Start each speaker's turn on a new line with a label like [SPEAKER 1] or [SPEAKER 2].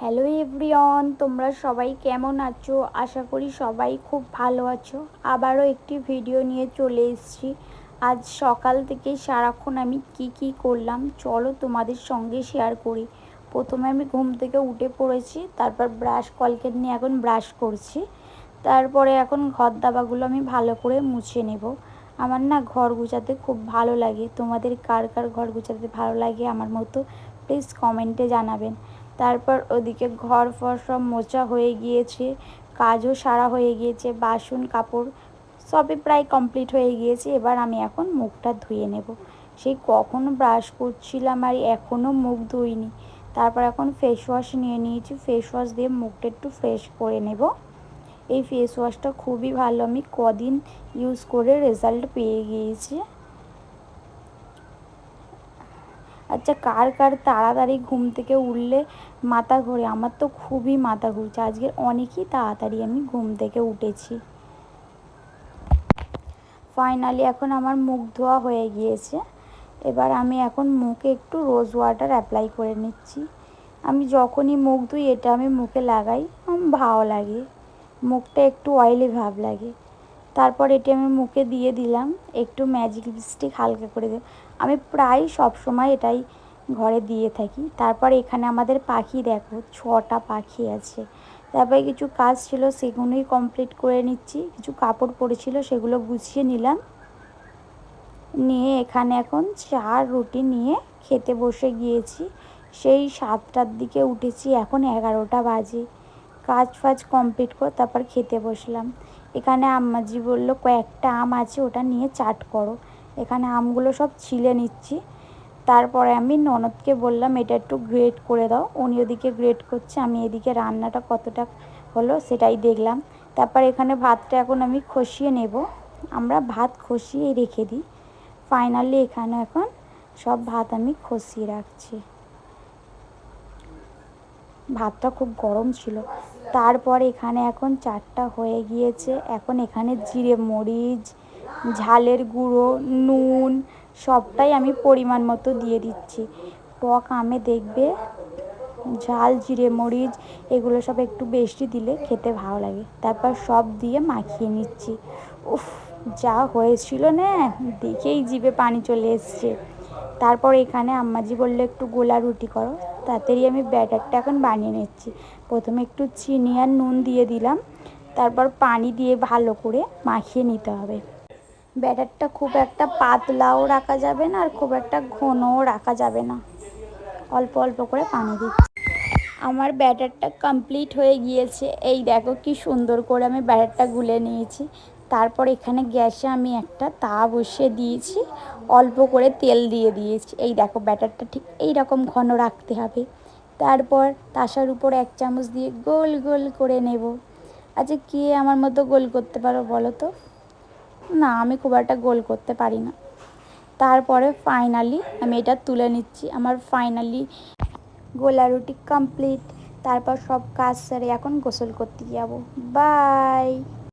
[SPEAKER 1] Hello everyone, তোমরা সবাই কেমন আছো? আশা করি সবাই খুব ভালো আছো। আবারও একটি ভিডিও নিয়ে চলে এসেছি। আজ সকাল থেকে সারাক্ষণ আমি কি করলাম চলো তোমাদের সঙ্গে শেয়ার করি। প্রথমে আমি ঘুম থেকে উঠে পড়েছি, তারপর কলকেট নিয়ে এখন ব্রাশ করছি। তারপরে এখন ঘর দাবাগুলো আমি ভালো করে মুছে নেব। আমার না ঘর গুছাতে খুব ভালো লাগে। তোমাদের কার কার ঘর গুছাতে ভালো লাগে আমার মতো প্লিজ কমেন্টে জানাবেন। তারপর ওদিকে ঘর ফর সব মোছা হয়ে গিয়েছে, কাজও সারা হয়ে গিয়েছে, বাসন কাপড় সবই প্রায় কমপ্লিট হয়ে গিয়েছে। এবার আমি এখন মুখটা ধুয়ে নেব। সেই কখন ব্রাশ করছিলাম আর এখনও মুখ ধুইনি। তারপর এখন ফেস ওয়াশ নিয়ে নিয়েছি, ফেস ওয়াশ দিয়ে মুখটা একটু ফ্রেশ করে নেব। এই ফেস ওয়াশটা খুবই ভালো, আমি কদিন ইউজ করে রেজাল্ট পেয়ে গিয়েছি। আচ্ছা, কার কার তাড়াতাড়ি ঘুম থেকে উঠলে মাথা ঘোরে? আমার তো খুবই মাথা ঘুরছে। আজকে অনেকই তাড়াতাড়ি আমি ঘুম থেকে উঠেছি। ফাইনালি এখন আমার মুখ ধোয়া হয়ে গিয়েছে। এবার আমি এখন মুখে একটু রোজ ওয়াটার অ্যাপ্লাই করে নিচ্ছি। আমি যখনই মুখ ধুই এটা আমি মুখে লাগাই, আমার ভালো লাগে, মুখটা একটু অয়েলি ভাব লাগে। তারপর এটি আমি মুখে দিয়ে দিলাম, একটু ম্যাজিক লিপস্টিক হালকা করে দিই। আমি প্রায় সব সময় এটাই ঘরে দিয়ে থাকি। তারপর এখানে আমাদের পাখি দেখো, 6টা পাখি আছে। তারপরে কিছু কাজ ছিল সেগুলোই কমপ্লিট করে নিচ্ছি। কিছু কাপড় পড়েছিল সেগুলো গুছিয়ে নিলাম। নিয়ে এখানে এখন চা রুটি নিয়ে খেতে বসে গিয়েছি। সেই 7টার দিকে উঠেছি, এখন 11টা বাজে। কাজ ফাজ কমপ্লিট করে তারপর খেতে বসলাম। এখানে আম্মাজি বললো কয়েকটা আম আছে ওটা নিয়ে চাট করো। এখানে আমগুলো সব ছিলে নিচ্ছি। তারপরে আমি ননদকে বললাম এটা একটু গ্রেট করে দাও। উনি ওদিকে গ্রেট করছে, আমি এদিকে রান্নাটা কতটা হলো সেটাই দেখলাম। তারপর এখানে ভাতটা এখন আমি খসিয়ে নেব। আমরা ভাত খসিয়ে রেখে দিই। ফাইনালি এখানে এখন সব ভাত আমি খসিয়ে রাখছি। ভাতটা খুব গরম ছিল। তারপর এখানে এখন 4টা হয়ে গিয়েছে। এখন এখানে জিরে মরিচ, ঝালের গুঁড়ো, নুন সবটাই আমি পরিমাণ মতো দিয়ে দিচ্ছি। টক আমে দেখবে ঝাল, জিরে মরিচ এগুলো সব একটু বেশি দিলে খেতে ভালো লাগে। তারপর সব দিয়ে মাখিয়ে নিচ্ছি। উফ, যা হয়েছিল না, দেখেই জিভে পানি চলে এসছে। তারপর এখানে আম্মাজি বললো একটু গোলা রুটি করো। তাড়াতাড়ি আমি ব্যাটারটা এখন বানিয়ে নিচ্ছি। প্রথমে একটু চিনি আর নুন দিয়ে দিলাম, তারপর পানি দিয়ে ভালো করে মাখিয়ে নিতে হবে। ব্যাটারটা খুব একটা পাতলাও রাখা যাবে না আর খুব একটা ঘনও রাখা যাবে না, অল্প অল্প করে পানি দিচ্ছি। আমার ব্যাটারটা কমপ্লিট হয়ে গিয়েছে। এই দেখো কি সুন্দর করে আমি ব্যাটারটা গুলে নিয়েছি। তারপর এখানে গ্যাসে আমি একটা তাওয়া বসিয়ে দিয়েছি, অল্প করে তেল দিয়ে দিয়েছি। এই দেখো ব্যাটারটা ঠিক এই রকম ঘন রাখতে হবে। তারপর তাসার উপর 1 চামচ দিয়ে গোল গোল করে নেব। আচ্ছা, কে আমার মতো গোল করতে পারো বলো তো? না, আমি খুব একটা গোল করতে পারি না। তারপরে ফাইনালি আমি এটা তুলে নিচ্ছি। আমার ফাইনালি গোলা রুটি কমপ্লিট। তারপর সব কাজ সেরে এখন গোসল করতে যাব। বাই।